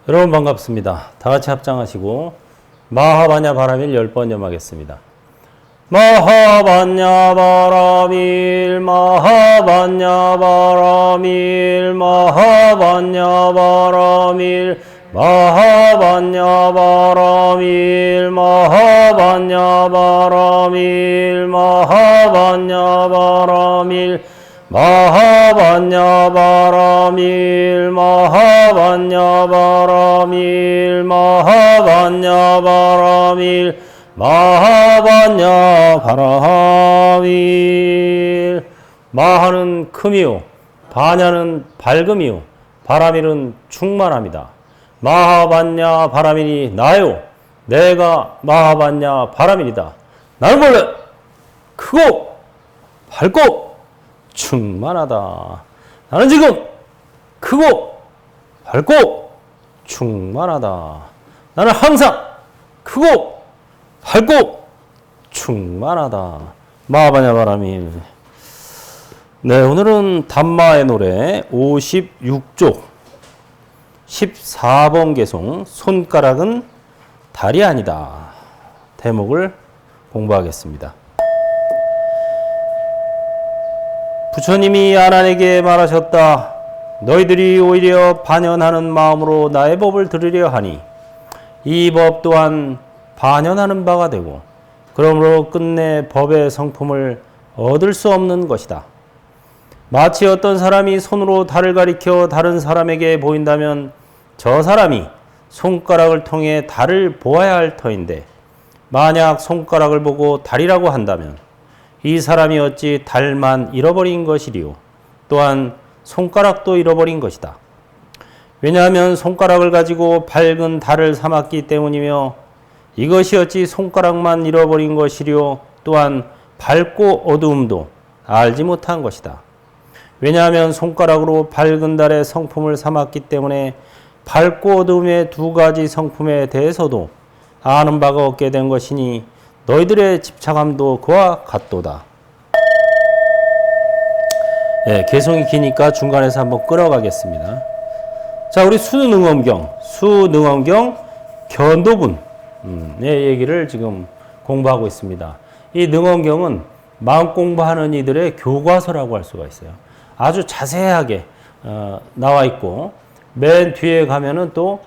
여러분 반갑습니다. 다 같이 합장하시고 마하바냐 바라밀 10번 염하겠습니다. 마하바냐 바라밀 마하바냐 바라밀 마하바냐 바라밀 마하바냐 바라밀 마하바냐 바라밀 마하바냐 바라밀 마하바냐 바라밀 마하바냐 바라밀 마하바냐 바라밀 마하바냐 바라밀. 마하는 큼이요 바냐는 밝음이요 바라밀은 충만합니다. 마하바냐 바라밀이 나요. 내가 마하바냐 바라밀이다. 나는 원래 크고 밝고 충만하다. 나는 지금 크고 밝고 충만하다. 나는 항상 크고 밝고 충만하다. 마하바냐 바라밀. 네, 오늘은 담마의 노래 56쪽 14번 개송 손가락은 달이 아니다. 대목을 공부하겠습니다. 부처님이 아난에게 말하셨다. 너희들이 오히려 반연하는 마음으로 나의 법을 들으려 하니 이 법 또한 반연하는 바가 되고 그러므로 끝내 법의 성품을 얻을 수 없는 것이다. 마치 어떤 사람이 손으로 달을 가리켜 다른 사람에게 보인다면 저 사람이 손가락을 통해 달을 보아야 할 터인데 만약 손가락을 보고 달이라고 한다면 이 사람이 어찌 달만 잃어버린 것이리요. 또한 손가락도 잃어버린 것이다. 왜냐하면 손가락을 가지고 밝은 달을 삼았기 때문이며 이것이 어찌 손가락만 잃어버린 것이리요. 또한 밝고 어두움도 알지 못한 것이다. 왜냐하면 손가락으로 밝은 달의 성품을 삼았기 때문에 밝고 어두움의 두 가지 성품에 대해서도 아는 바가 없게 된 것이니 너희들의 집착함도 그와 같도다. 네, 개송이 기니까 중간에서 한번 끌어가겠습니다. 자, 우리 수능엄경 견도분의 얘기를 지금 공부하고 있습니다. 이 능엄경은 마음 공부하는 이들의 교과서라고 할 수가 있어요. 아주 자세하게 나와 있고 맨 뒤에 가면은 또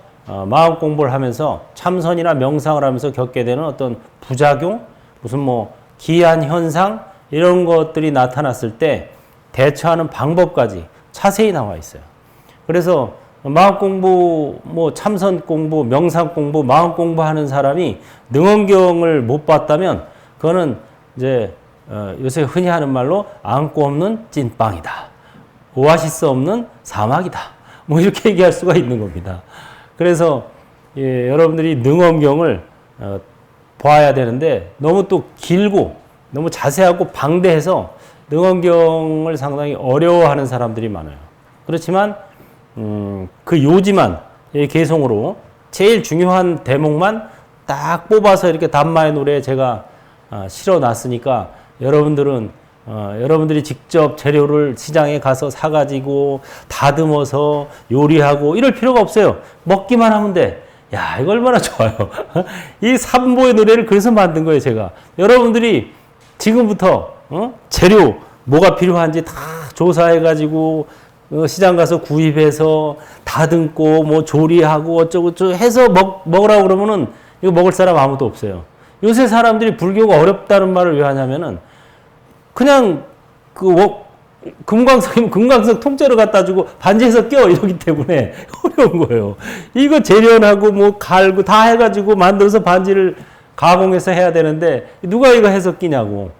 마음 공부를 하면서 참선이나 명상을 하면서 겪게 되는 어떤 부작용, 무슨 뭐 기한 현상 이런 것들이 나타났을 때 대처하는 방법까지 자세히 나와 있어요. 그래서 마음 공부, 뭐 참선 공부, 명상 공부, 마음 공부하는 사람이 능엄경을 못 봤다면 그거는 이제 요새 흔히 하는 말로 안고 없는 찐빵이다. 오아시스 없는 사막이다. 뭐 이렇게 얘기할 수가 있는 겁니다. 그래서 여러분들이 능엄경을 봐야 되는데 너무 또 길고 너무 자세하고 방대해서 능엄경을 상당히 어려워하는 사람들이 많아요. 그렇지만 그 요지만 개송으로 제일 중요한 대목만 딱 뽑아서 이렇게 담마의 노래에 제가 실어놨으니까 여러분들이 직접 재료를 시장에 가서 사가지고 다듬어서 요리하고 이럴 필요가 없어요. 먹기만 하면 돼. 야, 이거 얼마나 좋아요. 이 삼보의 노래를 그래서 만든 거예요, 제가. 여러분들이 지금부터 재료 뭐가 필요한지 다 조사해가지고 시장 가서 구입해서 다듬고 뭐 조리하고 어쩌고 해서 먹으라고 그러면은 이거 먹을 사람 아무도 없어요. 요새 사람들이 불교가 어렵다는 말을 왜 하냐면은 그냥 금강석이면 금강석 통째로 갖다 주고 반지에서 껴 이러기 때문에 어려운 거예요. 이거 재련하고 뭐 갈고 다 해가지고 만들어서 반지를 가공해서 해야 되는데 누가 이거 해서 끼냐고.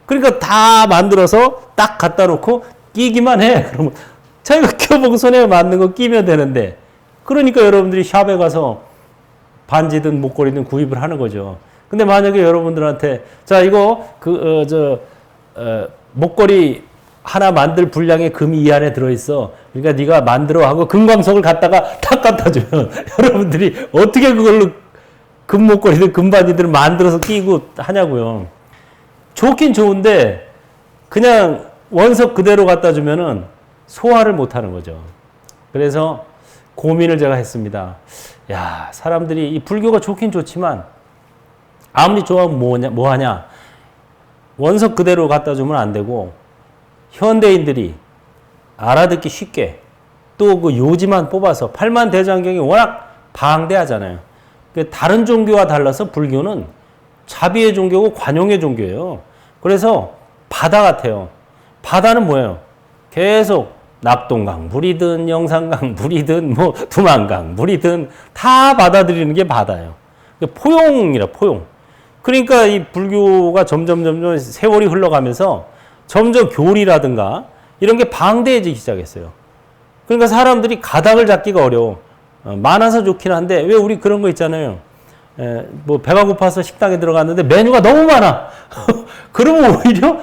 그러니까 다 만들어서 딱 갖다 놓고 끼기만 해. 그러면 자기가 껴보고 손에 맞는 거 끼면 되는데 그러니까 여러분들이 샵에 가서 반지든 목걸이든 구입을 하는 거죠. 근데 만약에 여러분들한테 자 이거 목걸이 하나 만들 분량의 금이 이 안에 들어있어. 그러니까 네가 만들어 하고 금광석을 갖다가 탁 갖다 주면 여러분들이 어떻게 그걸로 금 목걸이든 금반지들을 만들어서 끼고 하냐고요. 좋긴 좋은데 그냥 원석 그대로 갖다 주면은 소화를 못 하는 거죠. 그래서 고민을 제가 했습니다. 야, 사람들이 이 불교가 좋긴 좋지만 아무리 좋아하면 뭐하냐. 원석 그대로 갖다 주면 안 되고 현대인들이 알아듣기 쉽게 또 그 요지만 뽑아서 팔만대장경이 워낙 방대하잖아요. 다른 종교와 달라서 불교는 자비의 종교고 관용의 종교예요. 그래서 바다 같아요. 바다는 뭐예요? 계속 낙동강 물이든 영산강 물이든 뭐 두만강 물이든 다 받아들이는 게 바다예요. 포용이라 포용. 그러니까 이 불교가 점점 세월이 흘러가면서 점점 교리라든가 이런 게 방대해지기 시작했어요. 그러니까 사람들이 가닥을 잡기가 어려워. 많아서 좋긴 한데 왜 우리 그런 거 있잖아요. 뭐 배가 고파서 식당에 들어갔는데 메뉴가 너무 많아. 그러면 오히려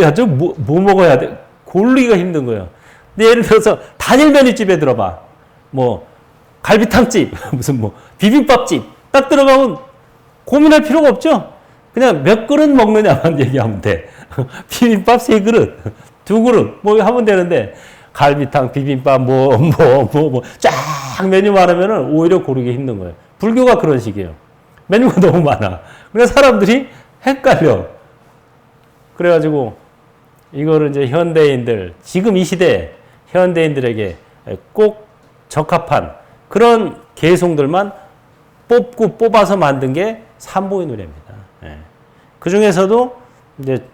야, 저 뭐 먹어야 돼? 고르기가 힘든 거예요. 근데 예를 들어서 단일 메뉴집에 들어봐. 뭐 갈비탕집, 무슨 뭐 비빔밥집 딱 들어가면 고민할 필요가 없죠. 그냥 몇 그릇 먹느냐만 얘기하면 돼. 비빔밥 3그릇, 2그릇 뭐 하면 되는데 갈비탕, 비빔밥 쫙 메뉴 많으면은 오히려 고르기 힘든 거예요. 불교가 그런 식이에요. 메뉴가 너무 많아. 그래서 사람들이 헷갈려. 그래가지고 이거를 이제 현대인들, 지금 이 시대에 현대인들에게 꼭 적합한 그런 개송들만 뽑아서 만든 게 삼보의 노래입니다. 예. 그 중에서도 이제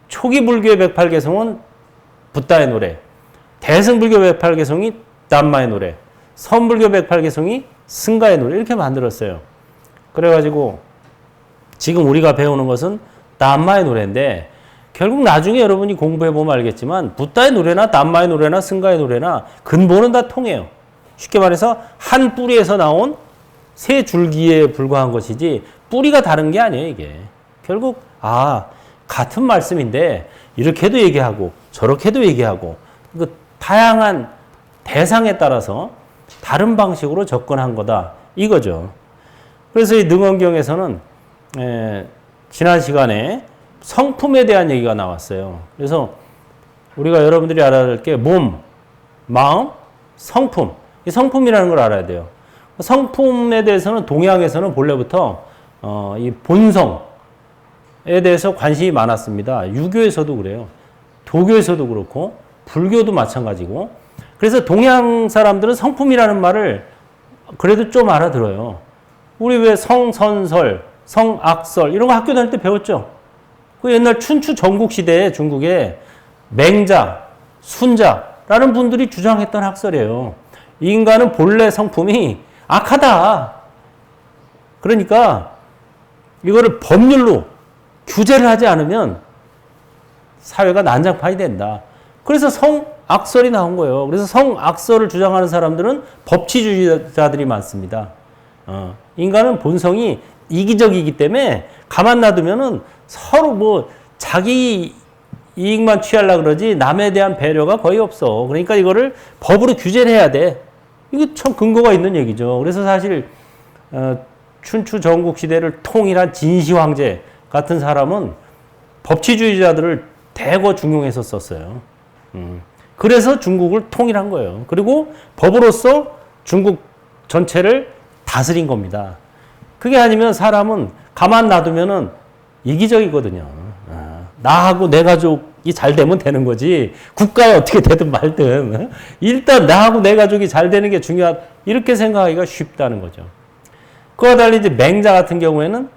초기 불교의 108개송은 붓다의 노래, 대승불교 108개송이 담마의 노래, 선불교 108개송이 승가의 노래 이렇게 만들었어요. 그래가지고 지금 우리가 배우는 것은 담마의 노래인데 결국 나중에 여러분이 공부해보면 알겠지만 붓다의 노래나 담마의 노래나 승가의 노래나 근본은 다 통해요. 쉽게 말해서 한 뿌리에서 나온 세 줄기에 불과한 것이지 뿌리가 다른 게 아니에요. 이게 결국 같은 말씀인데 이렇게도 얘기하고 저렇게도 얘기하고 그 다양한 대상에 따라서 다른 방식으로 접근한 거다 이거죠. 그래서 이 능언경에서는 지난 시간에 성품에 대한 얘기가 나왔어요. 그래서 우리가 여러분들이 알아야 될 게 몸, 마음, 성품. 이 성품이라는 걸 알아야 돼요. 성품에 대해서는 동양에서는 본래부터 이 본성에 대해서 관심이 많았습니다. 유교에서도 그래요. 도교에서도 그렇고 불교도 마찬가지고. 그래서 동양 사람들은 성품이라는 말을 그래도 좀 알아들어요. 우리 왜 성선설, 성악설 이런 거 학교 다닐 때 배웠죠? 그 옛날 춘추 전국시대에 중국에 맹자, 순자라는 분들이 주장했던 학설이에요. 인간은 본래 성품이 악하다. 그러니까 이거를 법률로 규제를 하지 않으면 사회가 난장판이 된다. 그래서 성악설이 나온 거예요. 그래서 성악설을 주장하는 사람들은 법치주의자들이 많습니다. 인간은 본성이 이기적이기 때문에 가만 놔두면은 서로 뭐 자기 이익만 취하려고 그러지 남에 대한 배려가 거의 없어. 그러니까 이거를 법으로 규제를 해야 돼. 이게 참 근거가 있는 얘기죠. 그래서 사실 춘추 전국 시대를 통일한 진시 황제 같은 사람은 법치주의자들을 대거 중용해서 썼어요. 그래서 중국을 통일한 거예요. 그리고 법으로서 중국 전체를 다스린 겁니다. 그게 아니면 사람은 가만 놔두면은 이기적이거든요. 나하고 내 가족이 잘 되면 되는 거지. 국가에 어떻게 되든 말든 일단 나하고 내 가족이 잘 되는 게 중요하다. 이렇게 생각하기가 쉽다는 거죠. 그와 달리 이제 맹자 같은 경우에는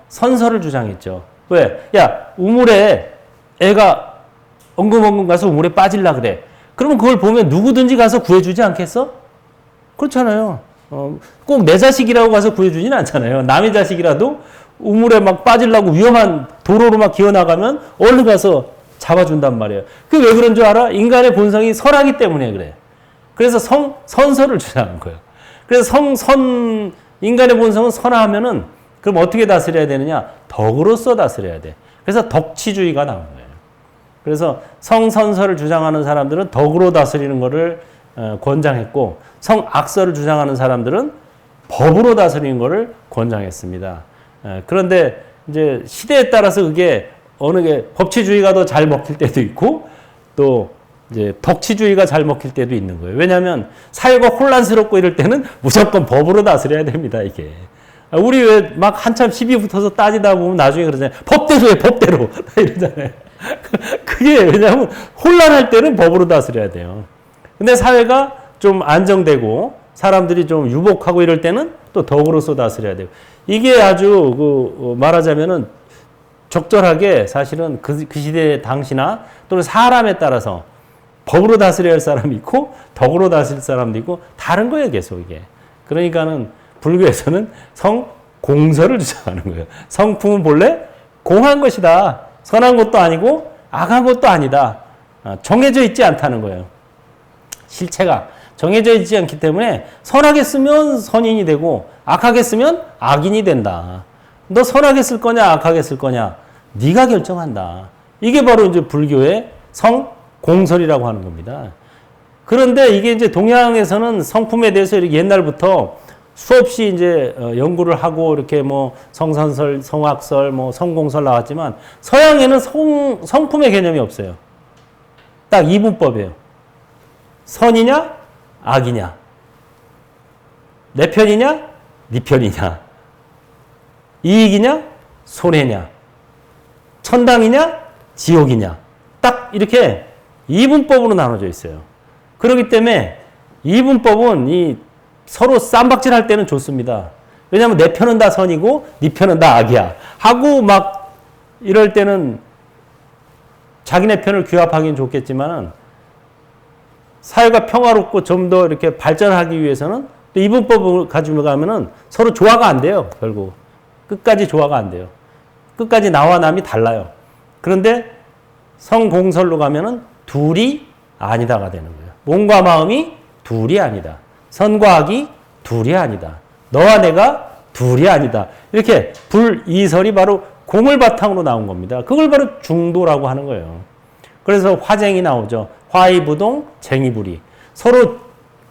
선설을 주장했죠. 왜? 야, 우물에 애가 엉금엉금 가서 우물에 빠질라 그래. 그러면 그걸 보면 누구든지 가서 구해주지 않겠어? 그렇잖아요. 꼭 내 자식이라고 가서 구해주진 않잖아요. 남의 자식이라도 우물에 막 빠지려고 위험한 도로로 막 기어나가면 얼른 가서 잡아준단 말이에요. 그게 왜 그런 줄 알아? 인간의 본성이 선하기 때문에 그래. 그래서 선설을 주장한 거예요. 그래서 인간의 본성은 선하면은 그럼 어떻게 다스려야 되느냐? 덕으로써 다스려야 돼. 그래서 덕치주의가 나온 거예요. 그래서 성선설을 주장하는 사람들은 덕으로 다스리는 것을 권장했고 성악설을 주장하는 사람들은 법으로 다스리는 것을 권장했습니다. 그런데 이제 시대에 따라서 그게 어느 게 법치주의가 더 잘 먹힐 때도 있고 또 이제 덕치주의가 잘 먹힐 때도 있는 거예요. 왜냐하면 사회가 혼란스럽고 이럴 때는 무조건 법으로 다스려야 됩니다, 이게. 우리 왜 막 한참 시비 붙어서 따지다 보면 나중에 그러잖아요. 법대로 해, 법대로. 이러잖아요. 그게 왜냐하면 혼란할 때는 법으로 다스려야 돼요. 근데 사회가 좀 안정되고 사람들이 좀 유복하고 이럴 때는 또 덕으로서 다스려야 돼요. 이게 아주 말하자면은 적절하게 사실은 그 시대 당시나 또는 사람에 따라서 법으로 다스려야 할 사람이 있고 덕으로 다스릴 사람도 있고 다른 거예요, 계속 이게. 그러니까는 불교에서는 성공설을 주장하는 거예요. 성품은 본래 공한 것이다. 선한 것도 아니고 악한 것도 아니다. 정해져 있지 않다는 거예요. 실체가 정해져 있지 않기 때문에 선하게 쓰면 선인이 되고 악하게 쓰면 악인이 된다. 너 선하게 쓸 거냐 악하게 쓸 거냐 네가 결정한다. 이게 바로 이제 불교의 성공설이라고 하는 겁니다. 그런데 이게 이제 동양에서는 성품에 대해서 이렇게 옛날부터 수없이 이제 연구를 하고 이렇게 뭐 성선설, 성악설, 뭐 성공설 나왔지만 서양에는 성품의 개념이 없어요. 딱 이분법이에요. 선이냐 악이냐 내 편이냐 네 편이냐 이익이냐 손해냐 천당이냐 지옥이냐 딱 이렇게 이분법으로 나눠져 있어요. 그렇기 때문에 이분법은 이 서로 쌈박질 할 때는 좋습니다. 왜냐하면 내 편은 다 선이고 네 편은 다 악이야 하고 막 이럴 때는 자기네 편을 규합하기는 좋겠지만은 사회가 평화롭고 좀 더 이렇게 발전하기 위해서는 또 이분법을 가지고 가면은 서로 조화가 안 돼요. 결국 끝까지 조화가 안 돼요. 끝까지 나와 남이 달라요. 그런데 성공설로 가면은 둘이 아니다가 되는 거예요. 몸과 마음이 둘이 아니다. 선과 악이 둘이 아니다. 너와 내가 둘이 아니다. 이렇게 불이설이 바로 공을 바탕으로 나온 겁니다. 그걸 바로 중도라고 하는 거예요. 그래서 화쟁이 나오죠. 화의부동, 쟁의불이. 서로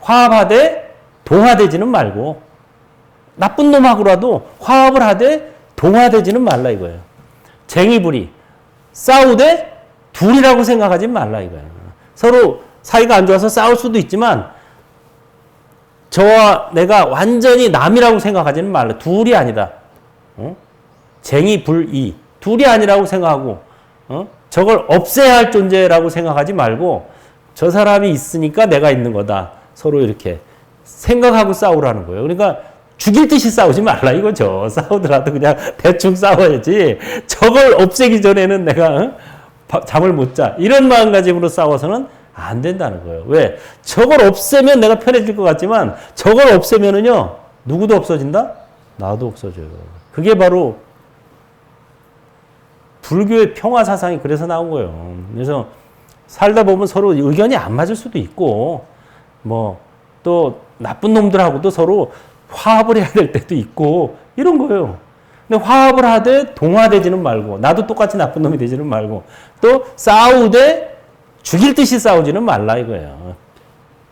화합하되 동화되지는 말고 나쁜 놈하고라도 화합을 하되 동화되지는 말라 이거예요. 쟁의불이. 싸우되 둘이라고 생각하지 말라 이거예요. 서로 사이가 안 좋아서 싸울 수도 있지만 저와 내가 완전히 남이라고 생각하지는 말라. 둘이 아니다. 쟁의불이. 둘이 아니라고 생각하고 저걸 없애야 할 존재라고 생각하지 말고 저 사람이 있으니까 내가 있는 거다. 서로 이렇게 생각하고 싸우라는 거예요. 그러니까 죽일 듯이 싸우지 말라 이거죠. 싸우더라도 그냥 대충 싸워야지. 저걸 없애기 전에는 내가 잠을 못 자. 이런 마음가짐으로 싸워서는 안 된다는 거예요. 왜? 저걸 없애면 내가 편해질 것 같지만 저걸 없애면은요. 누구도 없어진다? 나도 없어져요. 그게 바로 불교의 평화 사상이 그래서 나온 거예요. 그래서 살다 보면 서로 의견이 안 맞을 수도 있고, 뭐, 또 나쁜 놈들하고도 서로 화합을 해야 될 때도 있고, 이런 거예요. 근데 화합을 하되 동화되지는 말고, 나도 똑같이 나쁜 놈이 되지는 말고, 또 싸우되 죽일 듯이 싸우지는 말라 이거예요.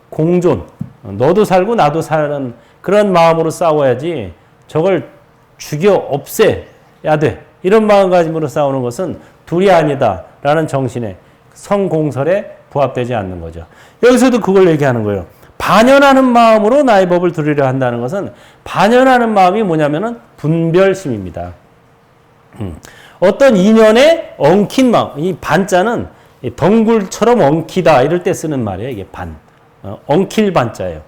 공존. 너도 살고 나도 사는 그런 마음으로 싸워야지 저걸 죽여 없애야 돼. 이런 마음가짐으로 싸우는 것은 둘이 아니다라는 정신에 성공설에 부합되지 않는 거죠. 여기서도 그걸 얘기하는 거예요. 반연하는 마음으로 나의 법을 들으려 한다는 것은 반연하는 마음이 뭐냐면은 분별심입니다. 어떤 인연에 엉킨 마음, 이 반자는 덩굴처럼 엉키다 이럴 때 쓰는 말이에요. 이게 반, 엉킬 반자예요.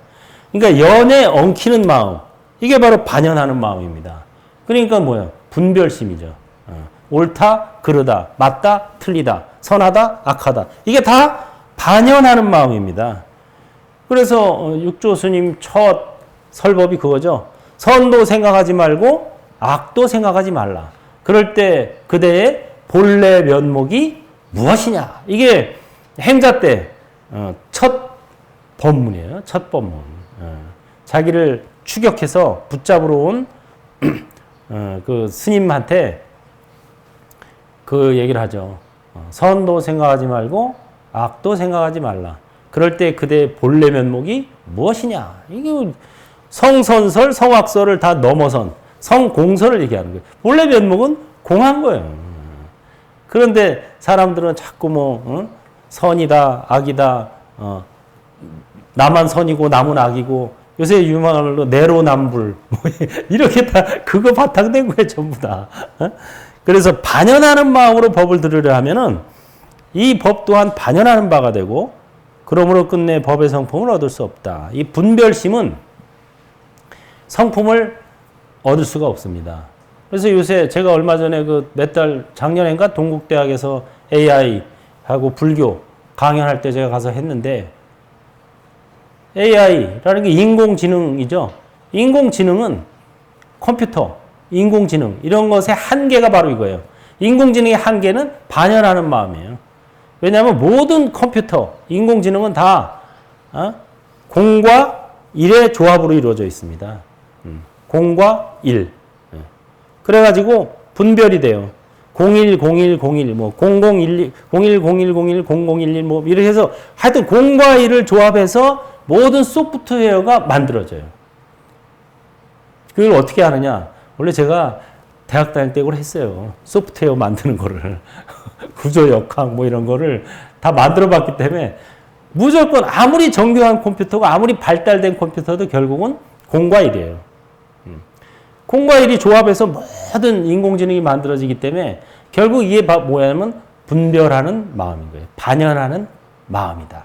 그러니까 연에 엉키는 마음, 이게 바로 반연하는 마음입니다. 그러니까 뭐예요? 분별심이죠. 옳다, 그르다, 맞다, 틀리다, 선하다, 악하다. 이게 다 반연하는 마음입니다. 그래서 육조 스님 첫 설법이 그거죠. 선도 생각하지 말고 악도 생각하지 말라. 그럴 때 그대의 본래 면목이 무엇이냐. 이게 행자 때 첫 법문이에요. 첫 법문. 자기를 추격해서 붙잡으러 온 그 스님한테 그 얘기를 하죠. 선도 생각하지 말고 악도 생각하지 말라. 그럴 때 그대의 본래 면목이 무엇이냐. 이게 성선설, 성악설을 다 넘어선 성공설을 얘기하는 거예요. 본래 면목은 공한 거예요. 그런데 사람들은 자꾸 뭐 선이다, 악이다, 나만 선이고 남은 악이고, 요새 유명한 말로 내로남불, 뭐 이렇게 다 그거 바탕된 거예요, 전부 다. 그래서 반연하는 마음으로 법을 들으려 하면은 이 법 또한 반연하는 바가 되고, 그러므로 끝내 법의 성품을 얻을 수 없다. 이 분별심은 성품을 얻을 수가 없습니다. 그래서 요새 제가 얼마 전에 작년인가 동국대학에서 AI하고 불교 강연할 때 제가 가서 했는데, AI라는 게 인공지능이죠. 인공지능은 컴퓨터, 인공지능 이런 것의 한계가 바로 이거예요. 인공지능의 한계는 반연하는 마음이에요. 왜냐하면 모든 컴퓨터, 인공지능은 다 공과 일의 조합으로 이루어져 있습니다. 공과 일. 그래가지고 분별이 돼요. 01, 01, 01, 뭐 0012, 01, 01, 01, 0011, 뭐 이렇게 해서 하여튼 공과 일을 조합해서 모든 소프트웨어가 만들어져요. 그걸 어떻게 하느냐? 원래 제가 대학 다닐 때 그걸 했어요. 소프트웨어 만드는 거를. 구조 역학 뭐 이런 거를 다 만들어 봤기 때문에 무조건 아무리 정교한 컴퓨터가 아무리 발달된 컴퓨터도 결국은 공과 일이에요. 공과 일이 조합해서 모든 인공지능이 만들어지기 때문에 결국 이게 뭐냐면 분별하는 마음인 거예요. 반연하는 마음이다.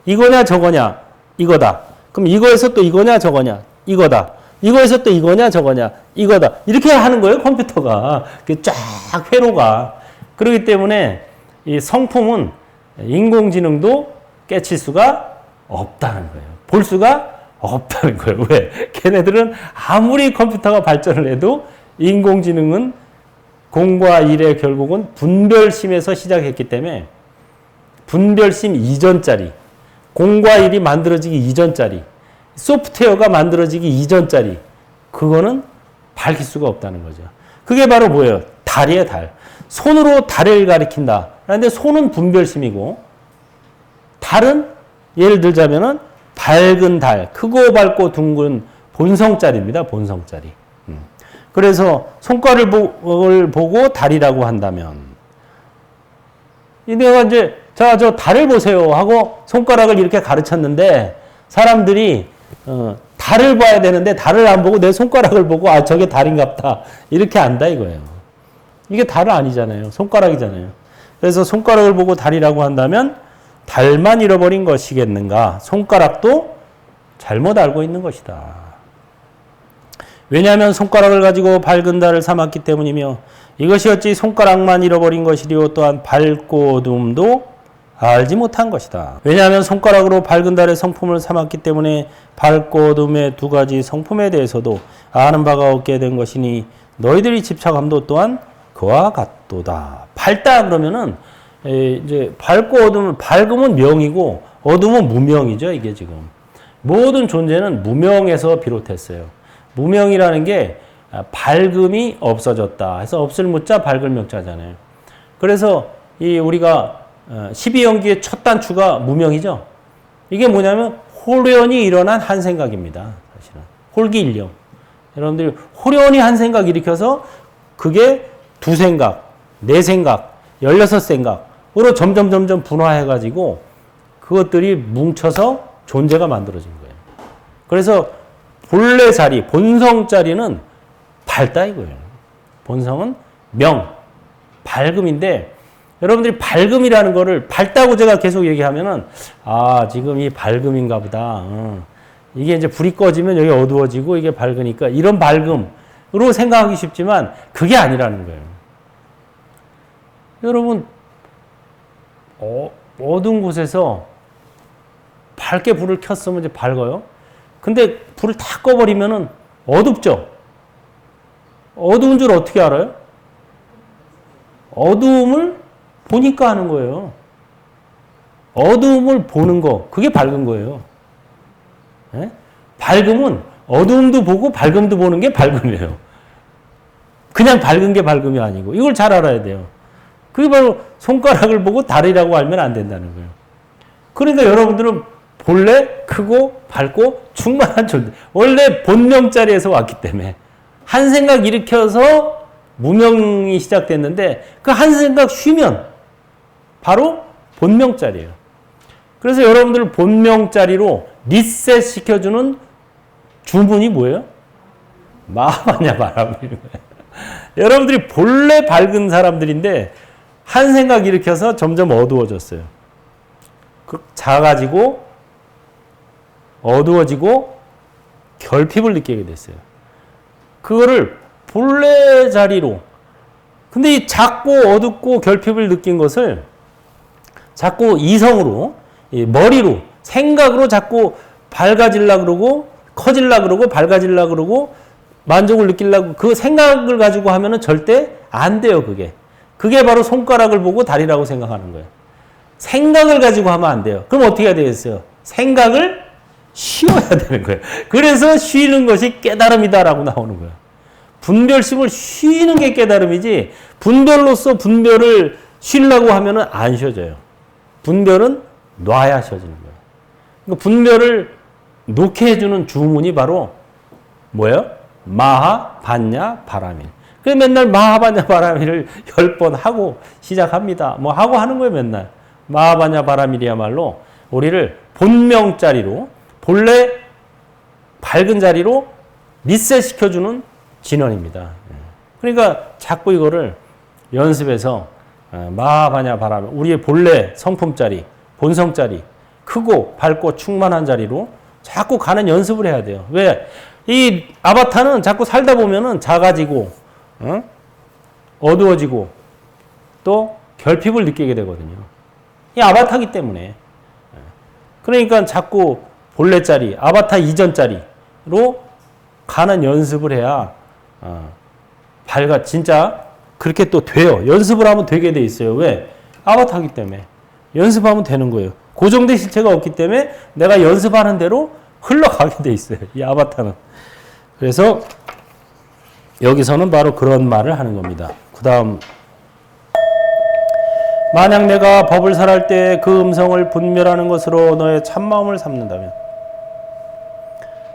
이거냐 저거냐 이거다. 그럼 이거에서 또 이거냐 저거냐 이거다. 이거에서 또 이거냐 저거냐 이거다. 이렇게 하는 거예요, 컴퓨터가. 쫙 회로가. 그렇기 때문에 이 성품은 인공지능도 깨칠 수가 없다는 거예요. 볼 수가 없다는 거예요. 왜? 걔네들은 아무리 컴퓨터가 발전을 해도 인공지능은 공과 일의 결국은 분별심에서 시작했기 때문에 분별심 이전짜리, 공과 일이 만들어지기 이전짜리, 소프트웨어가 만들어지기 이전짜리, 그거는 밝힐 수가 없다는 거죠. 그게 바로 뭐예요? 달이에요, 달. 손으로 달을 가리킨다. 그런데 손은 분별심이고, 달은 예를 들자면은 밝은 달, 크고 밝고 둥근 본성짜리입니다. 본성짜리. 그래서 손가락을 보고 달이라고 한다면, 내가 이제 자, 저 달을 보세요 하고 손가락을 이렇게 가르쳤는데 사람들이 달을 봐야 되는데 달을 안 보고 내 손가락을 보고 아 저게 달인갑다 이렇게 안다 이거예요. 이게 달은 아니잖아요. 손가락이잖아요. 그래서 손가락을 보고 달이라고 한다면 달만 잃어버린 것이겠는가? 손가락도 잘못 알고 있는 것이다. 왜냐하면 손가락을 가지고 밝은 달을 삼았기 때문이며 이것이 어찌 손가락만 잃어버린 것이리요 또한 밝고 어두움도 알지 못한 것이다. 왜냐하면 손가락으로 밝은 달의 성품을 삼았기 때문에 밝고 어둠의 두 가지 성품에 대해서도 아는 바가 없게 된 것이니 너희들이 집착함도 또한 그와 같도다. 밝다 그러면은 이제 밝고 어둠은 밝음은 명이고 어둠은 무명이죠. 이게 지금 모든 존재는 무명에서 비롯했어요. 무명이라는 게 밝음이 없어졌다. 해서 없을 무자 밝을 명자잖아요. 그래서 이 우리가 12연기의 첫 단추가 무명이죠. 이게 뭐냐면 호련이 일어난 한 생각입니다. 사실은 홀기일령. 여러분들이 호련이 한 생각 일으켜서 그게 두 생각, 네 생각, 16생각으로 점점 분화해가지고 그것들이 뭉쳐서 존재가 만들어진 거예요. 그래서 본래 자리, 본성 자리는 밝다 이거예요. 본성은 명, 밝음인데 여러분들이 밝음이라는 거를 밝다고 제가 계속 얘기하면은 아 지금 이 밝음인가 보다. 이게 이제 불이 꺼지면 여기 어두워지고 이게 밝으니까 이런 밝음으로 생각하기 쉽지만 그게 아니라는 거예요. 여러분 어두운 곳에서 밝게 불을 켰으면 이제 밝아요. 근데 불을 다 꺼버리면은 어둡죠. 어두운 줄 어떻게 알아요? 어두움을 보니까 하는 거예요. 어두움을 보는 거, 그게 밝은 거예요. 네? 밝음은 어두움도 보고 밝음도 보는 게 밝음이에요. 그냥 밝은 게 밝음이 아니고 이걸 잘 알아야 돼요. 그게 바로 손가락을 보고 달이라고 알면 안 된다는 거예요. 그러니까 여러분들은 본래 크고 밝고 충만한 존재. 원래 본명 자리에서 왔기 때문에 한 생각 일으켜서 무명이 시작됐는데 그 한 생각 쉬면 바로 본명자리예요. 그래서 여러분들 본명자리로 리셋 시켜주는 주문이 뭐예요? 마하바냐 바람이에요. 여러분들이 본래 밝은 사람들인데 한 생각 일으켜서 점점 어두워졌어요. 작아지고 어두워지고 결핍을 느끼게 됐어요. 그거를 본래 자리로. 근데 이 작고 어둡고 결핍을 느낀 것을 자꾸 이성으로, 머리로, 생각으로 자꾸 밝아지려고 그러고 커지려고 그러고 밝아지려고 그러고 만족을 느끼려고 그 생각을 가지고 하면은 절대 안 돼요, 그게. 그게 바로 손가락을 보고 다리라고 생각하는 거예요. 생각을 가지고 하면 안 돼요. 그럼 어떻게 해야 되겠어요? 생각을 쉬어야 되는 거예요. 그래서 쉬는 것이 깨달음이다라고 나오는 거예요. 분별심을 쉬는 게 깨달음이지 분별로서 분별을 쉬려고 하면은 안 쉬어져요. 분별은 놔야 쉬어지는 거예요. 그러니까 분별을 놓게 해주는 주문이 바로 뭐예요? 마하, 반야, 바라밀. 그래서 맨날 마하, 반야, 바라밀을 10번 하고 시작합니다. 뭐 하고 하는 거예요, 맨날. 마하, 반야, 바라밀이야말로 우리를 본명 자리로, 본래 밝은 자리로 리셋 시켜주는 진원입니다. 그러니까 자꾸 이거를 연습해서 마하, 반야, 바라밀, 우리의 본래 성품 자리, 본성 자리, 크고 밝고 충만한 자리로 자꾸 가는 연습을 해야 돼요. 왜? 이 아바타는 자꾸 살다 보면은 작아지고, 어두워지고, 또 결핍을 느끼게 되거든요. 이 아바타기 때문에. 그러니까 자꾸 본래 자리, 아바타 이전 자리로 가는 연습을 해야, 진짜 그렇게 또 돼요. 연습을 하면 되게 돼 있어요. 왜? 아바타기 때문에. 연습하면 되는 거예요. 고정된 실체가 없기 때문에 내가 연습하는 대로 흘러가게 돼 있어요. 이 아바타는. 그래서 여기서는 바로 그런 말을 하는 겁니다. 그 다음 만약 내가 법을 설할 때 그 음성을 분별하는 것으로 너의 참마음을 삼는다면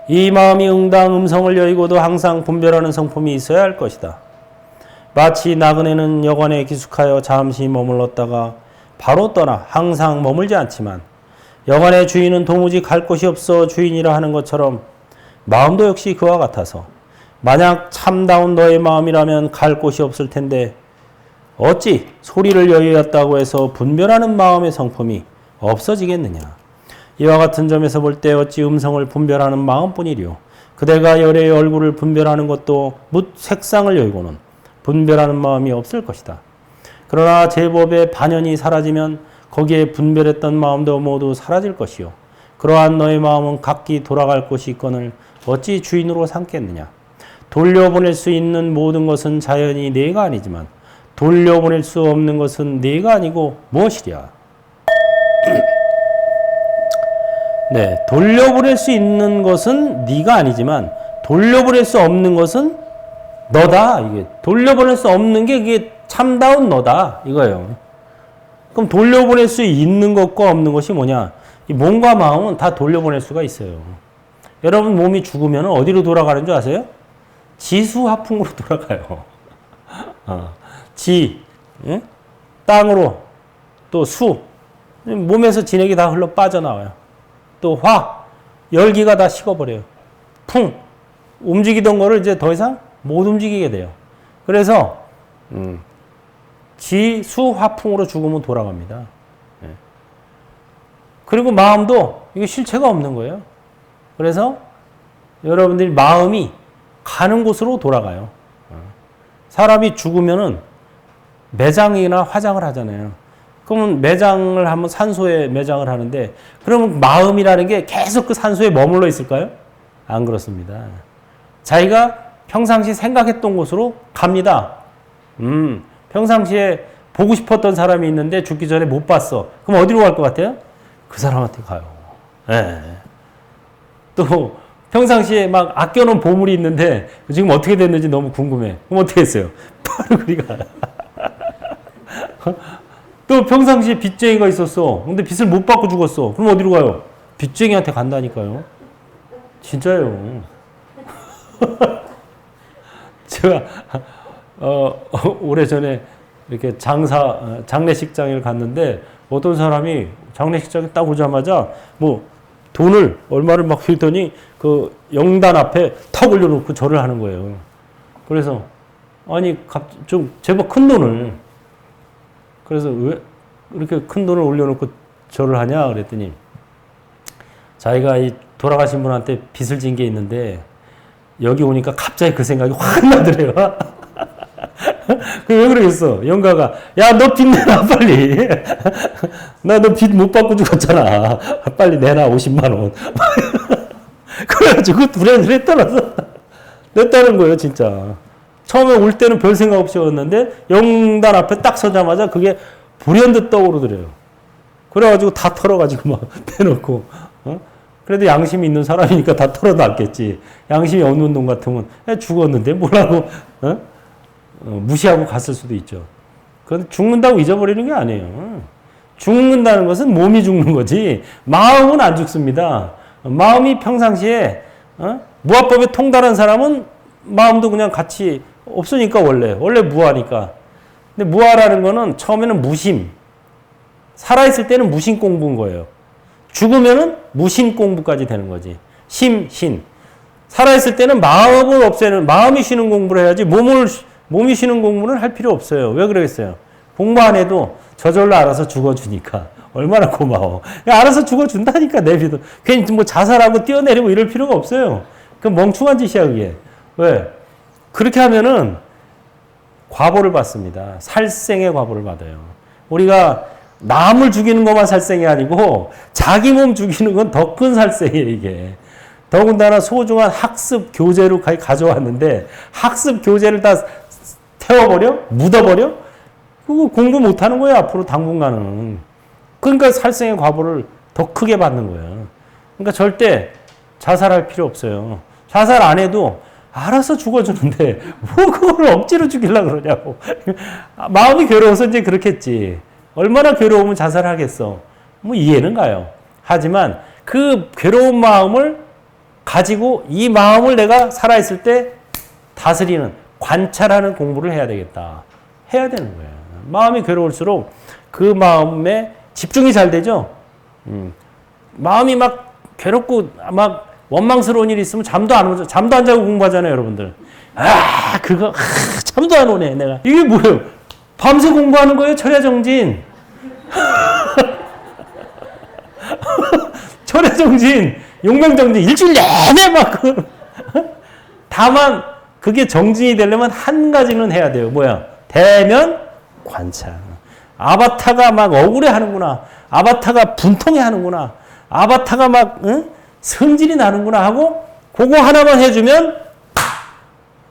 이 마음이 응당 음성을 여의고도 항상 분별하는 성품이 있어야 할 것이다. 마치 나그네는 여관에 기숙하여 잠시 머물렀다가 바로 떠나 항상 머물지 않지만 여관의 주인은 도무지 갈 곳이 없어 주인이라 하는 것처럼 마음도 역시 그와 같아서 만약 참다운 너의 마음이라면 갈 곳이 없을 텐데 어찌 소리를 여의었다고 해서 분별하는 마음의 성품이 없어지겠느냐. 이와 같은 점에서 볼 때 어찌 음성을 분별하는 마음뿐이리요. 그대가 열의 얼굴을 분별하는 것도 묻 색상을 여의고는 분별하는 마음이 없을 것이다. 그러나 제법의 반연이 사라지면 거기에 분별했던 마음도 모두 사라질 것이요. 그러한 너의 마음은 각기 돌아갈 곳이 있거늘 어찌 주인으로 삼겠느냐. 돌려보낼 수 있는 모든 것은 자연히 네가 아니지만 돌려보낼 수 없는 것은 네가 아니고 무엇이랴. 네, 돌려보낼 수 있는 것은 네가 아니지만 돌려보낼 수 없는 것은 너다. 이게 돌려보낼 수 없는 게 이게 참다운 너다 이거예요. 그럼 돌려보낼 수 있는 것과 없는 것이 뭐냐? 이 몸과 마음은 다 돌려보낼 수가 있어요. 여러분 몸이 죽으면 어디로 돌아가는 줄 아세요? 지수화풍으로 돌아가요. 지, 예? 땅으로, 또 수, 몸에서 진액이 다 흘러 빠져나와요. 또 화, 열기가 다 식어버려요. 풍, 움직이던 거를 이제 더 이상 못 움직이게 돼요. 그래서 지, 수, 화풍으로 죽으면 돌아갑니다. 예. 그리고 마음도 이게 실체가 없는 거예요. 그래서 여러분들이 마음이 가는 곳으로 돌아가요. 사람이 죽으면은 매장이나 화장을 하잖아요. 그러면 매장을 하면 산소에 매장을 하는데 그러면 마음이라는 게 계속 그 산소에 머물러 있을까요? 안 그렇습니다. 자기가 평상시 생각했던 곳으로 갑니다. 평상시에 보고 싶었던 사람이 있는데 죽기 전에 못 봤어. 그럼 어디로 갈 것 같아요? 그 사람한테 가요. 네. 또 평상시에 막 아껴놓은 보물이 있는데 지금 어떻게 됐는지 너무 궁금해. 그럼 어떻게 했어요? 바로 그리 가요. 또 평상시에 빚쟁이가 있었어. 근데 빚을 못 받고 죽었어. 그럼 어디로 가요? 빚쟁이한테 간다니까요. 진짜요. 제가 오래전에 이렇게 장례식장을 갔는데 어떤 사람이 장례식장에 딱 오자마자 뭐 돈을 얼마를 막 휘더니 그 영단 앞에 턱 올려놓고 절을 하는 거예요. 그래서 아니 좀 제법 큰 돈을, 그래서 왜 이렇게 큰 돈을 올려놓고 절을 하냐 그랬더니 자기가 이 돌아가신 분한테 빚을 진 게 있는데 여기 오니까 갑자기 그 생각이 확 나더래요. 왜 그러겠어? 영가가, 야, 너 빚 내놔, 빨리. 나 너 빚 못 받고 죽었잖아. 빨리 내놔, 50만원. 그래가지고 불행을 냈다는 거예요, 진짜. 처음에 올 때는 별 생각 없이 왔는데, 영단 앞에 딱 서자마자 그게 불현듯 떠오르더래요. 그래가지고 다 털어가지고 막 빼놓고, 그래도 양심이 있는 사람이니까 다 털어놨겠지. 양심이 없는 놈 같으면, 죽었는데, 뭐라고, 무시하고 갔을 수도 있죠. 그건 죽는다고 잊어버리는 게 아니에요. 죽는다는 것은 몸이 죽는 거지 마음은 안 죽습니다. 마음이 평상시에 무아법에 통달한 사람은 마음도 그냥 같이 없으니까 원래 무아니까. 근데 무아라는 거는 처음에는 무심, 살아있을 때는 무심 공부인 거예요. 죽으면은 무심 공부까지 되는 거지. 신. 살아있을 때는 마음을 없애는, 마음이 쉬는 공부를 해야지 몸이 쉬는 공부는 할 필요 없어요. 왜 그러겠어요? 공부 안 해도 저절로 알아서 죽어주니까. 얼마나 고마워. 알아서 죽어준다니까, 내비도. 괜히 뭐 자살하고 뛰어내리고 이럴 필요가 없어요. 그 멍충한 짓이야, 그게. 왜? 그렇게 하면은 과보를 받습니다. 살생의 과보를 받아요. 우리가 남을 죽이는 것만 살생이 아니고 자기 몸 죽이는 건 더 큰 살생이에요, 이게. 더군다나 소중한 학습 교재로 가져왔는데 학습 교재를 다 태워버려? 묻어버려? 그거 공부 못하는 거예요, 앞으로 당분간은. 그러니까 살생의 과보를 더 크게 받는 거예요. 그러니까 절대 자살할 필요 없어요. 자살 안 해도 알아서 죽어주는데 뭐 그걸 억지로 죽이려고 그러냐고. 마음이 괴로워서 이제 그렇겠지. 얼마나 괴로우면 자살하겠어. 뭐 이해는 가요. 하지만 그 괴로운 마음을 가지고 이 마음을 내가 살아있을 때 다스리는, 관찰하는 공부를 해야 되겠다. 해야 되는 거예요. 마음이 괴로울수록 그 마음에 집중이 잘 되죠. 마음이 막 괴롭고 막 원망스러운 일이 있으면 잠도 안 오죠. 잠도 안 자고 공부하잖아요, 여러분들. 잠도 안 오네, 내가. 이게 뭐예요? 밤새 공부하는 거예요, 철야정진. 철야정진, 용맹정진, 일주일 내내 막. 다만, 그게 정진이 되려면 한 가지는 해야 돼요. 뭐야? 대면 관찰. 아바타가 막 억울해 하는구나. 아바타가 분통해 하는구나. 아바타가 막, 성질이 나는구나 하고, 그거 하나만 해주면,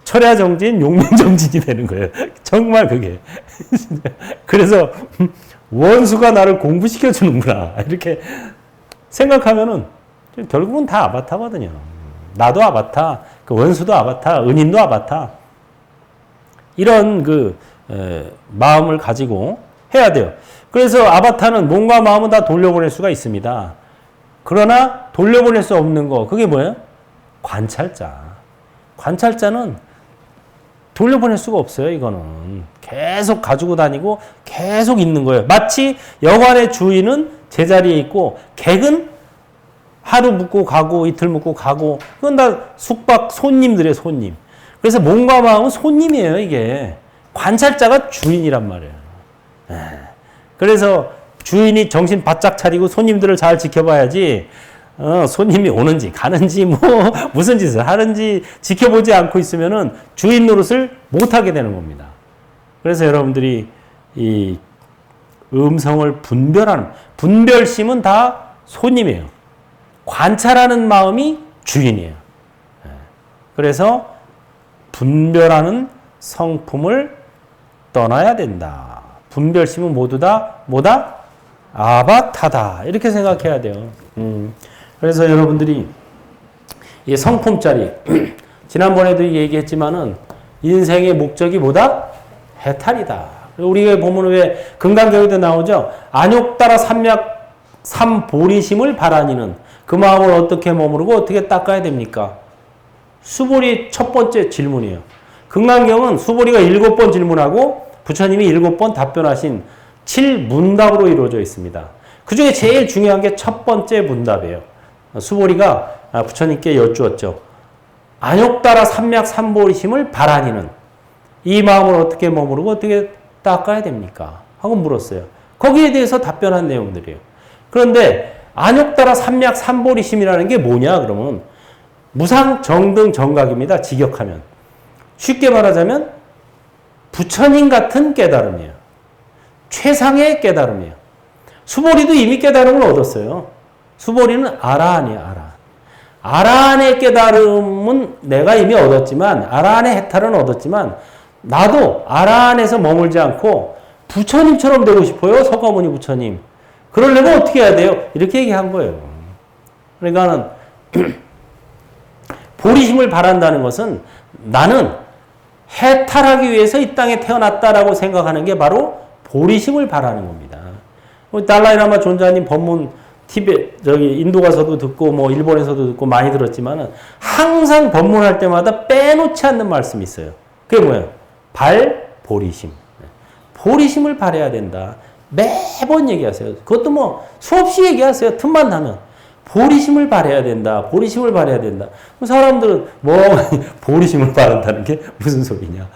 철야정진, 용맹정진이 되는 거예요. 정말 그게. 그래서, 원수가 나를 공부시켜주는구나. 이렇게 생각하면은, 결국은 다 아바타거든요. 나도 아바타, 그 원수도 아바타, 은인도 아바타. 이런 마음을 가지고 해야 돼요. 그래서 아바타는 몸과 마음은 다 돌려보낼 수가 있습니다. 그러나 돌려보낼 수 없는 거, 그게 뭐예요? 관찰자. 관찰자는 돌려보낼 수가 없어요, 이거는. 계속 가지고 다니고 계속 있는 거예요. 마치 여관의 주인은 제자리에 있고 객은 하루 묵고 가고 이틀 묵고 가고, 그건 다 숙박 손님들의 손님. 그래서 몸과 마음은 손님이에요, 이게. 관찰자가 주인이란 말이에요. 그래서 주인이 정신 바짝 차리고 손님들을 잘 지켜봐야지, 손님이 오는지 가는지 뭐 무슨 짓을 하는지 지켜보지 않고 있으면은 주인 노릇을 못하게 되는 겁니다. 그래서 여러분들이 이 음성을 분별심은 다 손님이에요. 관찰하는 마음이 주인이에요. 그래서 분별하는 성품을 떠나야 된다. 분별심은 모두 다 뭐다? 아바타다. 이렇게 생각해야 돼요. 그래서 여러분들이 이 성품짜리 지난번에도 얘기했지만은 인생의 목적이 뭐다? 해탈이다. 우리가 보면 왜 금강경에도 나오죠? 안욕 따라 삼약 삼보리심을 바라니는, 그 마음을 어떻게 머무르고 어떻게 닦아야 됩니까? 수보리 첫 번째 질문이에요. 금강경은 수보리가 7번 질문하고 부처님이 7번 답변하신 7문답으로 이루어져 있습니다. 그 중에 제일 중요한 게 첫 번째 문답이에요. 수보리가 부처님께 여쭈었죠. 안욕따라 삼맥삼보리심을 바라니는 이 마음을 어떻게 머무르고 어떻게 닦아야 됩니까? 하고 물었어요. 거기에 대해서 답변한 내용들이에요. 그런데 안욕따라 삼맥삼보리심이라는 게 뭐냐 그러면 무상정등정각입니다. 직역하면. 쉽게 말하자면 부처님 같은 깨달음이에요. 최상의 깨달음이에요. 수보리도 이미 깨달음을 얻었어요. 수보리는 아라한이에요. 아라한. 아라한의 깨달음은 내가 이미 얻었지만 아라한의 해탈은 얻었지만 나도 아라한에서 머물지 않고 부처님처럼 되고 싶어요. 석가모니 부처님. 그러려면 어떻게 해야 돼요? 이렇게 얘기한 거예요. 그러니까는 보리심을 바란다는 것은 나는 해탈하기 위해서 이 땅에 태어났다라고 생각하는 게 바로 보리심을 바라는 겁니다. 달라이라마 존자님 법문 인도 가서도 듣고 뭐 일본에서도 듣고 많이 들었지만은 항상 법문할 때마다 빼놓지 않는 말씀이 있어요. 그게 뭐예요? 보리심. 보리심을 바라야 된다. 매번 얘기하세요. 그것도 뭐 수없이 얘기하세요. 틈만 나면. 보리심을 바라야 된다. 보리심을 바라야 된다. 사람들은 뭐 보리심을 바란다는 게 무슨 소리냐.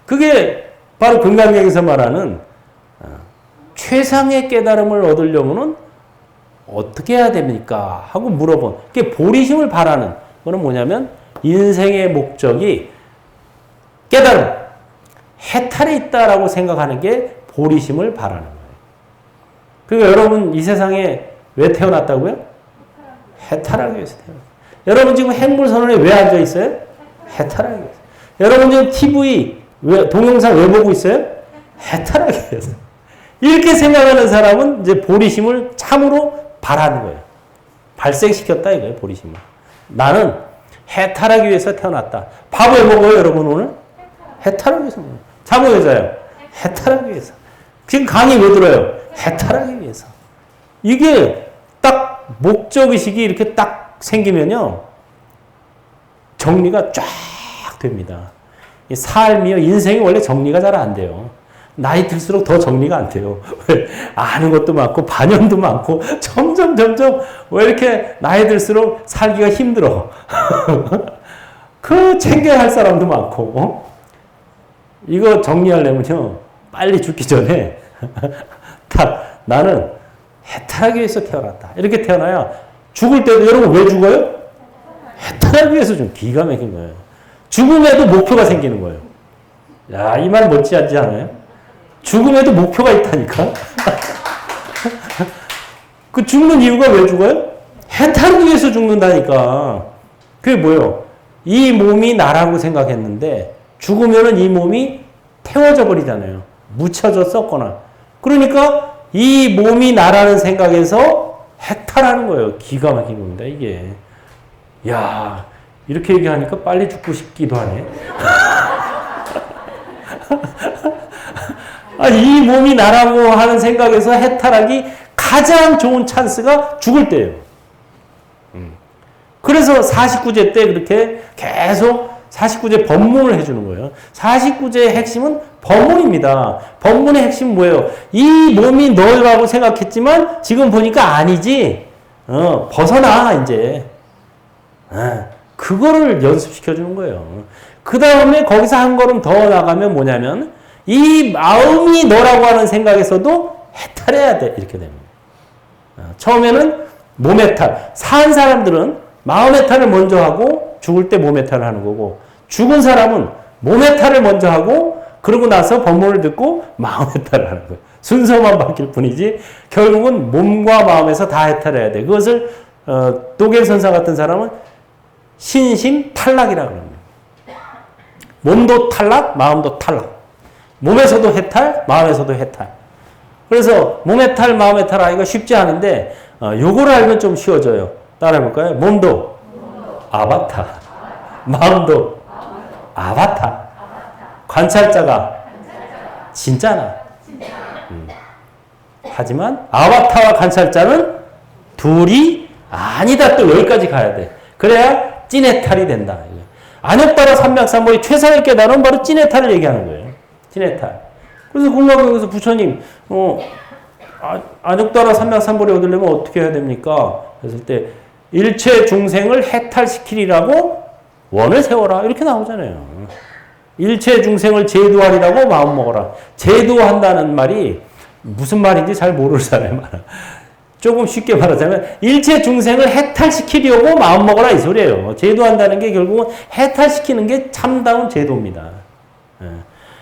그게 바로 금강경에서 말하는 최상의 깨달음을 얻으려면은 어떻게 해야 됩니까? 하고 물어본. 그게 보리심을 바라는 거는 뭐냐면 인생의 목적이 깨달음, 해탈에 있다라고 생각하는 게 보리심을 바라는 거예요. 그러니까 여러분 이 세상에 왜 태어났다고요? 해탈하기 위해서 태어났어요. 여러분 지금 핵물선언에 왜 앉아 있어요? 해탈하기 위해서. 여러분 지금 TV 동영상 왜 보고 있어요? 해탈하기 위해서. 이렇게 생각하는 사람은 이제 보리심을 참으로 바라는 거예요. 발생시켰다 이거예요, 보리심을. 나는 해탈하기 위해서 태어났다. 밥 왜 먹어요, 여러분 오늘? 해탈하기 위해서 먹어요. 잠을 왜 자요? 해탈하기 위해서. 지금 강의 왜 들어요? 해탈하기 위해서. 이게 딱 목적의식이 이렇게 딱 생기면요. 정리가 쫙 됩니다. 삶이요, 인생이 원래 정리가 잘 안 돼요. 나이 들수록 더 정리가 안 돼요. 아는 것도 많고, 반연도 많고, 점점 왜 이렇게 나이 들수록 살기가 힘들어. 그 챙겨야 할 사람도 많고, 이거 정리하려면요, 빨리 죽기 전에, 딱, 나는 해탈하기 위해서 태어났다. 이렇게 태어나야 죽을 때도 여러분 왜 죽어요? 해탈하기 위해서 좀 기가 막힌 거예요. 죽음에도 목표가 생기는 거예요. 야, 이 말 멋지 않지 않아요? 죽음에도 목표가 있다니까? 그 죽는 이유가 왜 죽어요? 해탈하기 위해서 죽는다니까. 그게 뭐예요? 이 몸이 나라고 생각했는데 죽으면은 이 몸이 태워져 버리잖아요. 묻혀져 썩거나. 그러니까 이 몸이 나라는 생각에서 해탈하는 거예요. 기가 막힌 겁니다, 이게. 야, 이렇게 얘기하니까 빨리 죽고 싶기도 하네. 이 몸이 나라고 하는 생각에서 해탈하기 가장 좋은 찬스가 죽을 때예요. 그래서 49제 때 그렇게 계속 49제 법문을 해주는 거예요. 49제의 핵심은 법문입니다. 법문의 핵심은 뭐예요? 이 몸이 너라고 생각했지만 지금 보니까 아니지. 벗어나 이제. 그거를 연습시켜주는 거예요. 그 다음에 거기서 한 걸음 더 나가면 뭐냐면 이 마음이 너라고 하는 생각에서도 해탈해야 돼. 이렇게 됩니다. 처음에는 몸 해탈. 산 사람들은 마음 해탈을 먼저 하고 죽을 때 몸 해탈을 하는 거고 죽은 사람은 몸 해탈을 먼저 하고 그러고 나서 법문을 듣고 마음 해탈을 하는 거예요. 순서만 바뀔 뿐이지 결국은 몸과 마음에서 다 해탈해야 돼. 그것을 도겔선사 같은 사람은 신심 탈락이라고 합니다. 몸도 탈락, 마음도 탈락. 몸에서도 해탈, 마음에서도 해탈. 그래서 몸 해탈, 마음 해탈 하기가 쉽지 않은데 요거를 알면 좀 쉬워져요. 따라해볼까요? 몸도 아바타, 마음도 아바타. 관찰자가 진짜나. 하지만 아바타와 관찰자는 둘이 아니다. 또 여기까지 가야 돼. 그래야 찐해탈이 된다. 안욕따라 삼맥삼보의 최상의 깨달음은 바로 찐해탈을 얘기하는 거예요. 찐해탈. 그래서 공과경에서 부처님, 안욕따라 삼약삼벌에 얻으려면 어떻게 해야 됩니까? 그랬을 때, 일체 중생을 해탈시키리라고 원을 세워라. 이렇게 나오잖아요. 일체 중생을 제도하리라고 마음 먹어라. 제도한다는 말이 무슨 말인지 잘 모르는 사람이 많아. 조금 쉽게 말하자면 일체 중생을 해탈시키려고 마음 먹어라 이 소리예요. 제도한다는 게 결국은 해탈시키는 게 참다운 제도입니다.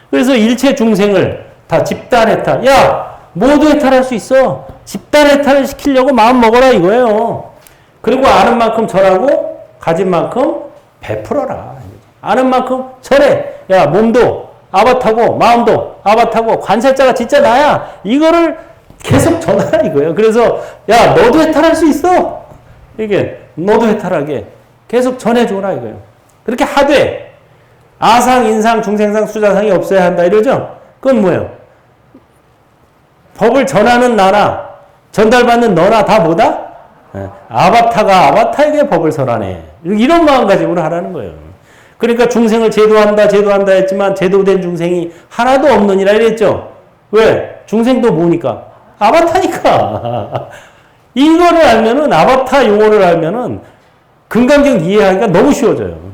그래서 일체 중생을 다 집단 해탈. 야, 모두 해탈할 수 있어. 집단 해탈을 시키려고 마음 먹어라 이거예요. 그리고 아는 만큼 전하고 가진 만큼 베풀어라. 아는 만큼 전해. 야, 몸도 아바타고 마음도 아바타고 관찰자가 진짜 나야. 이거를 계속 전하라 이거예요. 그래서 야, 너도 해탈할 수 있어. 이게 너도 해탈하게 계속 전해줘라 이거예요. 그렇게 하되 아상, 인상, 중생상, 수자상이 없어야 한다 이러죠. 그건 뭐예요? 법을 전하는 나나 전달받는 너나 다 뭐다? 아바타가 아바타에게 법을 설하네. 이런 마음가짐으로 하라는 거예요. 그러니까 중생을 제도한다 했지만 제도된 중생이 하나도 없느니라 이랬죠. 왜? 중생도 뭐니까? 아바타니까. 이거를 알면은, 아바타 용어를 알면은 금강경 이해하기가 너무 쉬워져요.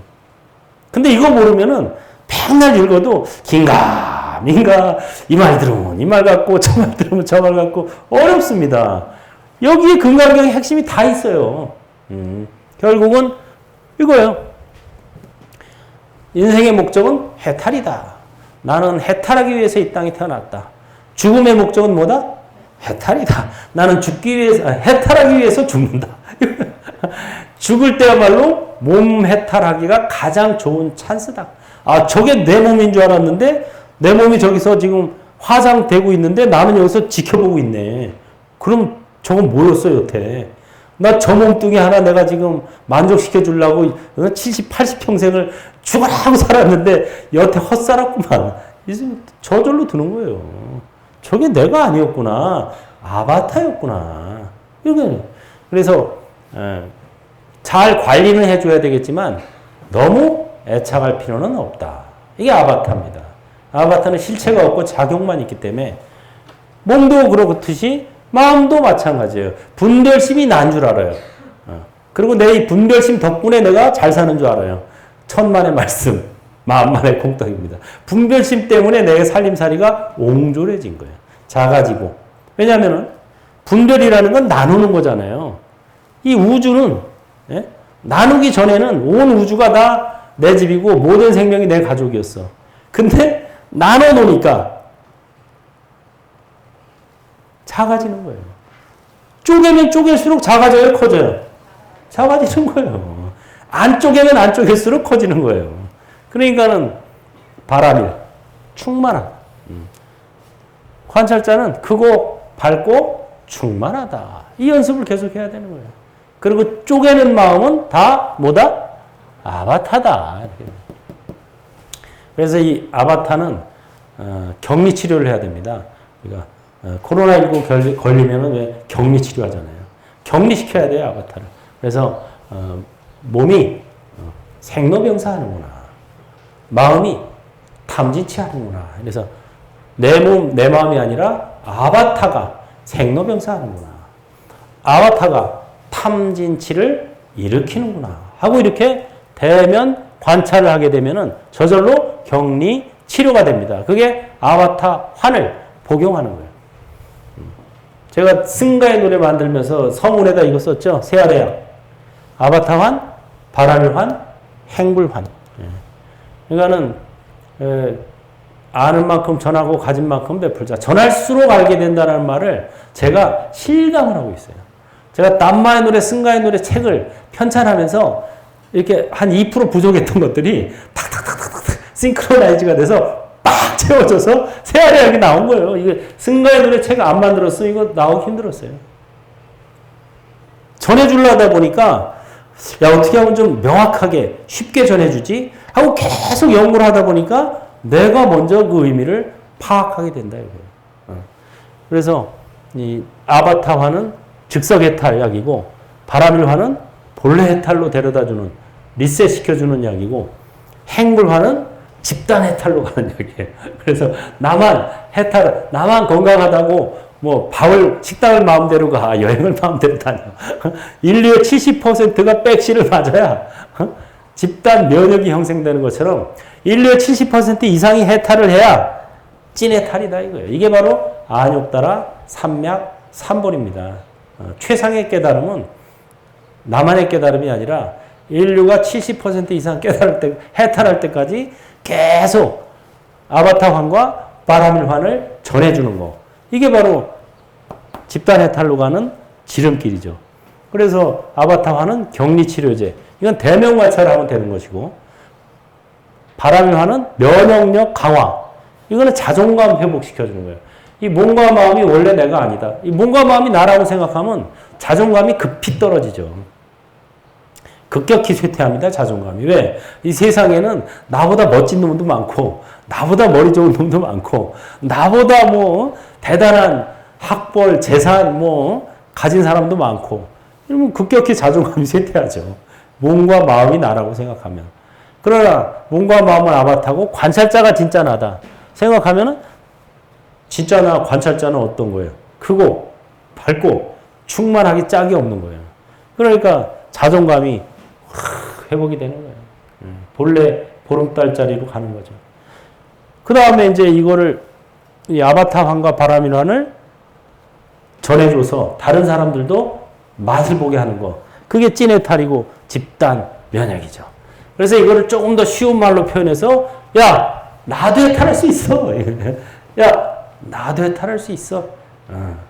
근데 이거 모르면은 맨날 읽어도 긴가 민가 이 말 들으면 이 말 같고 저 말 들으면 저 말 같고 어렵습니다. 여기에 금강경의 핵심이 다 있어요. 결국은 이거예요. 인생의 목적은 해탈이다. 나는 해탈하기 위해서 이 땅에 태어났다. 죽음의 목적은 뭐다? 해탈이다. 나는 죽기 위해서, 해탈하기 위해서 죽는다. 죽을 때야말로 몸 해탈하기가 가장 좋은 찬스다. 아, 저게 내 몸인 줄 알았는데 내 몸이 저기서 지금 화장되고 있는데 나는 여기서 지켜보고 있네. 그럼 저건 뭐였어 여태? 나 저 몸뚱이 하나 내가 지금 만족시켜 주려고 70, 80평생을 죽어라고 살았는데 여태 헛살았구만. 이제 저절로 드는 거예요. 저게 내가 아니었구나. 아바타였구나. 이렇게. 그래서 잘 관리는 해줘야 되겠지만 너무 애착할 필요는 없다. 이게 아바타입니다. 아바타는 실체가 없고 작용만 있기 때문에 몸도 그렇듯이 마음도 마찬가지예요. 분별심이 난 줄 알아요. 그리고 내 이 분별심 덕분에 내가 잘 사는 줄 알아요. 천만의 말씀, 만만의 공덕입니다. 분별심 때문에 내 살림살이가 옹졸해진 거예요. 작아지고. 왜냐하면 분별이라는 건 나누는 거잖아요. 이 우주는 나누기 전에는 온 우주가 다 내 집이고 모든 생명이 내 가족이었어. 근데 나눠놓으니까 작아지는 거예요. 쪼개면 쪼갤수록 작아져요, 커져요? 작아지는 거예요. 안 쪼개면 안 쪼갤수록 커지는 거예요. 그러니까는 바람일, 충만하다. 관찰자는 크고 밝고 충만하다. 이 연습을 계속 해야 되는 거예요. 그리고 쪼개는 마음은 다 뭐다? 아바타다. 그래서 이 아바타는 격리 치료를 해야 됩니다. 그러니까 코로나19 걸리면은 왜 격리 치료하잖아요. 격리시켜야 돼요, 아바타를. 그래서 몸이 생로병사 하는구나. 마음이 탐진치 하는구나. 그래서 내 몸, 내 마음이 아니라 아바타가 생로병사 하는구나. 아바타가 탐진치를 일으키는구나. 하고 이렇게 대면 관찰을 하게 되면은 저절로 격리 치료가 됩니다. 그게 아바타 환을 복용하는 거예요. 제가 승가의 노래 만들면서 서문에다 이거 썼죠. 세아래약. 아바타 환, 바라밀 환, 행불 환. 그러니까는 아는 만큼 전하고 가진 만큼 베풀자. 전할수록 알게 된다는 말을 제가 실감을 하고 있어요. 제가 남마의 노래, 승가의 노래 책을 편찬하면서 이렇게 한 2% 부족했던 것들이 탁탁탁탁탁 싱크로나이즈가 돼서 빡 채워져서 세아래약이 나온 거예요. 이게 승가의 노래 책 안 만들었어. 이거 나오기 힘들었어요. 전해주려다 보니까 야, 어떻게 하면 좀 명확하게 쉽게 전해주지? 하고 계속 연구를 하다 보니까 내가 먼저 그 의미를 파악하게 된다 이거예요. 그래서 이 아바타화는 즉석해탈 약이고 바라밀화는 본래 해탈로 데려다주는 리셋시켜주는 약이고 행불화는 집단 해탈로 가는 얘기예요. 그래서 나만 건강하다고 뭐 식당을 마음대로 가, 여행을 마음대로 다녀. 인류의 70%가 백신을 맞아야 집단 면역이 형성되는 것처럼 인류의 70% 이상이 해탈을 해야 찐해탈이다 이거예요. 이게 바로 안욕따라 삼약 삼본입니다. 최상의 깨달음은 나만의 깨달음이 아니라 인류가 70% 이상 해탈할 때까지 계속 아바타환과 바라밀환을 전해주는 거. 이게 바로 집단 해탈로 가는 지름길이죠. 그래서 아바타환은 격리치료제. 이건 대명관찰을 하면 되는 것이고, 바라밀환은 면역력 강화. 이거는 자존감 회복시켜주는 거예요. 이 몸과 마음이 원래 내가 아니다. 이 몸과 마음이 나라고 생각하면 자존감이 급히 떨어지죠. 급격히 쇠퇴합니다, 자존감이. 왜? 이 세상에는 나보다 멋진 놈도 많고, 나보다 머리 좋은 놈도 많고, 나보다 뭐 대단한 학벌, 재산 가진 사람도 많고, 이러면 급격히 자존감이 쇠퇴하죠. 몸과 마음이 나라고 생각하면. 그러나 몸과 마음은 아바타고 관찰자가 진짜 나다 생각하면은 진짜 나 관찰자는 어떤 거예요? 크고 밝고 충만하기 짝이 없는 거예요. 그러니까 자존감이 회복이 되는 거예요. 본래 보름달짜리로 가는 거죠. 그 다음에 이제 이거를 이 아바타환과 바라밀환을 전해줘서 다른 사람들도 맛을 보게 하는 거. 그게 찐해탈이고 집단 면역이죠. 그래서 이거를 조금 더 쉬운 말로 표현해서 야 나도 해탈할 수 있어. 야 나도 해탈할 수 있어.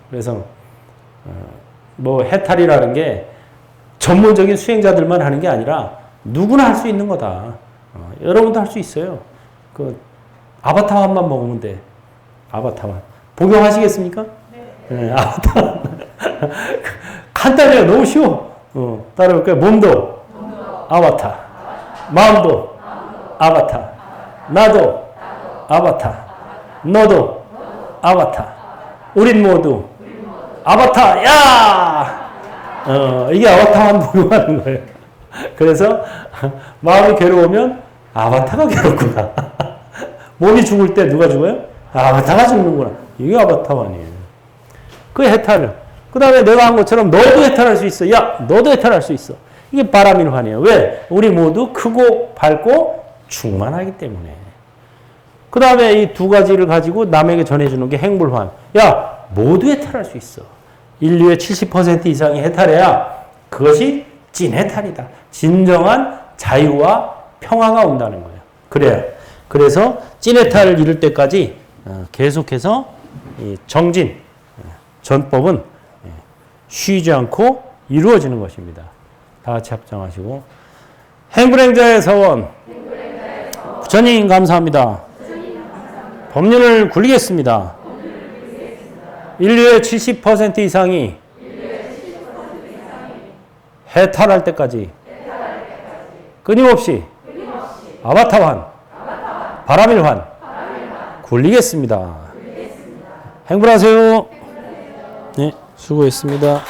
그래서 뭐 해탈이라는 게 전문적인 수행자들만 하는 게 아니라 누구나 할 수 있는 거다. 여러분도 할 수 있어요. 그 아바타환만 먹으면 돼. 아바타환. 복용하시겠습니까? 네. 아바타환. 간단해요. 너무 쉬워. 따라해볼까요? 몸도 아바타. 마음도 아바타. 나도 아바타. 너도 아바타. 우린 모두 아바타. 야! 이게 아바타만 복용하는 거예요. 그래서 마음이 괴로우면 아바타가 괴롭구나. 몸이 죽을 때 누가 죽어요? 아바타가 죽는구나. 이게 아바타만이에요. 그 해탈을. 그 다음에 내가 한 것처럼 너도 해탈할 수 있어. 야, 너도 해탈할 수 있어. 이게 바라밀환이에요. 왜? 우리 모두 크고 밝고 충만하기 때문에. 그 다음에 이 두 가지를 가지고 남에게 전해주는 게 행불환. 야, 모두 해탈할 수 있어. 인류의 70% 이상이 해탈해야 그것이 찐해탈이다. 진정한 자유와 평화가 온다는 거예요. 그래야. 그래서 찐해탈을 이룰 때까지 계속해서 이 정진, 전법은 쉬지 않고 이루어지는 것입니다. 다 같이 합장하시고. 행불행자의 서원. 부처님 감사합니다. 법륜을 굴리겠습니다. 인류의 70% 이상이 해탈할 때까지 끊임없이 아바타환, 바라밀환 굴리겠습니다. 행불하세요. 네, 수고했습니다.